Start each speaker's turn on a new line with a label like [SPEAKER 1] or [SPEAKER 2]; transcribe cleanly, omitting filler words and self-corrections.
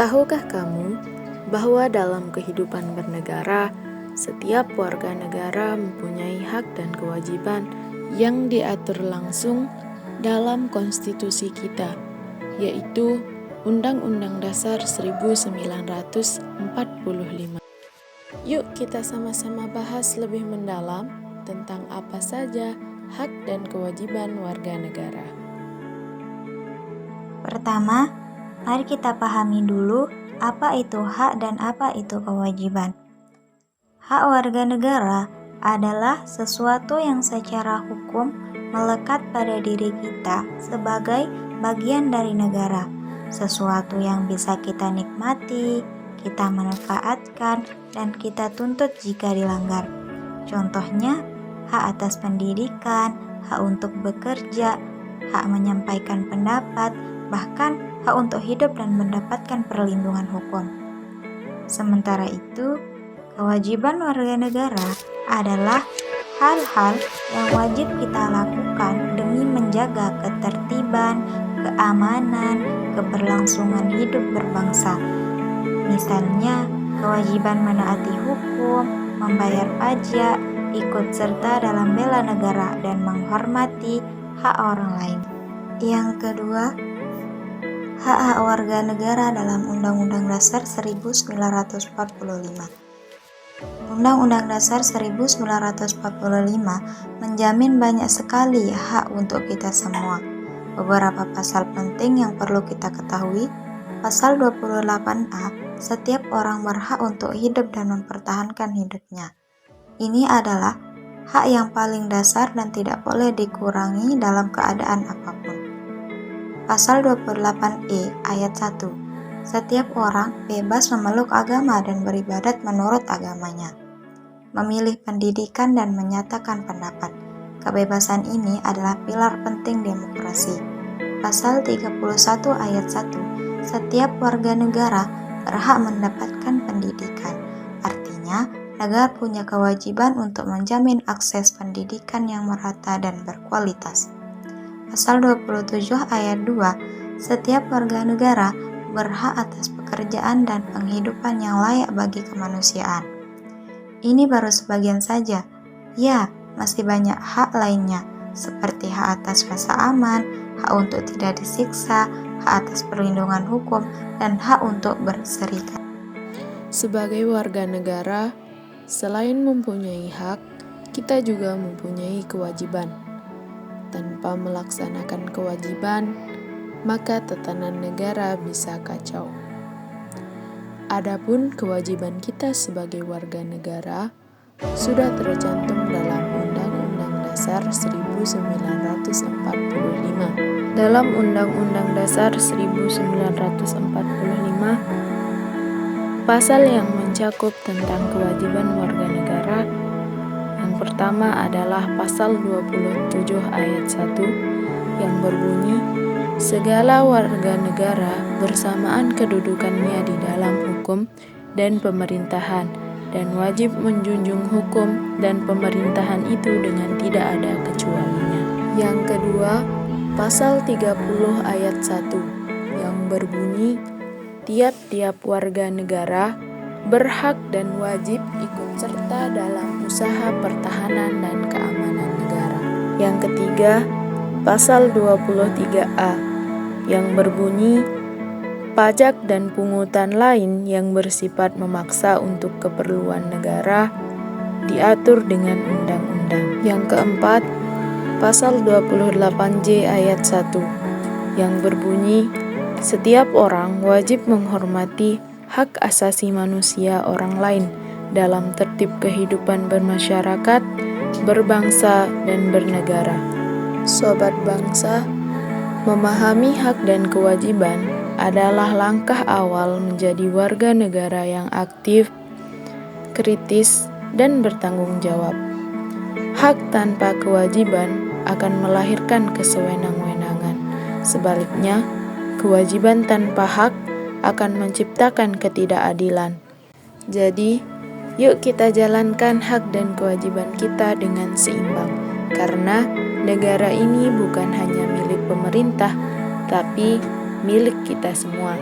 [SPEAKER 1] Tahukah kamu bahwa dalam kehidupan bernegara, setiap warga negara mempunyai hak dan kewajiban yang diatur langsung dalam konstitusi kita, yaitu Undang-Undang Dasar 1945. Yuk kita sama-sama bahas lebih mendalam tentang apa saja hak dan kewajiban warga negara.
[SPEAKER 2] Pertama, mari kita pahami dulu apa itu hak dan apa itu kewajiban. Hak warga negara adalah sesuatu yang secara hukum melekat pada diri kita sebagai bagian dari negara, sesuatu yang bisa kita nikmati, kita manfaatkan, dan kita tuntut jika dilanggar. Contohnya, hak atas pendidikan, hak untuk bekerja, hak menyampaikan pendapat, bahkan hak untuk hidup dan mendapatkan perlindungan hukum. Sementara itu, kewajiban warga negara adalah hal-hal yang wajib kita lakukan demi menjaga ketertiban, keamanan, keberlangsungan hidup berbangsa. Misalnya, kewajiban menaati hukum, membayar pajak, ikut serta dalam bela negara, dan menghormati hak orang lain. Yang kedua, hak-hak warga negara dalam Undang-Undang Dasar 1945. Undang-Undang Dasar 1945 menjamin banyak sekali hak untuk kita semua. Beberapa pasal penting yang perlu kita ketahui. Pasal 28A, setiap orang berhak untuk hidup dan mempertahankan hidupnya. Ini adalah hak yang paling dasar dan tidak boleh dikurangi dalam keadaan apapun. Pasal 28E ayat 1. Setiap orang bebas memeluk agama dan beribadat menurut agamanya, memilih pendidikan dan menyatakan pendapat. Kebebasan ini adalah pilar penting demokrasi. Pasal 31 ayat 1. Setiap warga negara berhak mendapatkan pendidikan. Artinya, negara punya kewajiban untuk menjamin akses pendidikan yang merata dan berkualitas. Pasal 27 ayat 2. Setiap warga negara berhak atas pekerjaan dan penghidupan yang layak bagi kemanusiaan. Ini baru sebagian saja. Ya, masih banyak hak lainnya, seperti hak atas rasa aman, hak untuk tidak disiksa, hak atas perlindungan hukum, dan hak untuk berserikat.
[SPEAKER 1] Sebagai warga negara, selain mempunyai hak, kita juga mempunyai kewajiban. Tanpa melaksanakan kewajiban, maka tatanan negara bisa kacau. Adapun kewajiban kita sebagai warga negara sudah tercantum dalam Undang-Undang Dasar 1945. Dalam Undang-Undang Dasar 1945, pasal yang mencakup tentang kewajiban warga negara yang pertama adalah pasal 27 ayat 1 yang berbunyi, segala warga negara bersamaan kedudukannya di dalam hukum dan pemerintahan dan wajib menjunjung hukum dan pemerintahan itu dengan tidak ada kecualinya. Yang kedua, pasal 30 ayat 1 yang berbunyi, tiap-tiap warga negara berhak dan wajib ikut serta dalam usaha pertahanan dan keamanan negara. Yang ketiga, pasal 23A yang berbunyi, pajak dan pungutan lain yang bersifat memaksa untuk keperluan negara diatur dengan undang-undang. Yang keempat, pasal 28J ayat 1 yang berbunyi, setiap orang wajib menghormati hak asasi manusia orang lain dalam tertib kehidupan bermasyarakat, berbangsa, dan bernegara. Sobat bangsa, memahami hak dan kewajiban adalah langkah awal menjadi warga negara yang aktif, kritis, dan bertanggung jawab. Hak tanpa kewajiban akan melahirkan kesewenang-wenangan. Sebaliknya, kewajiban tanpa hak akan menciptakan ketidakadilan. Jadi, yuk kita jalankan hak dan kewajiban kita dengan seimbang, karena negara ini bukan hanya milik pemerintah, tapi milik kita semua.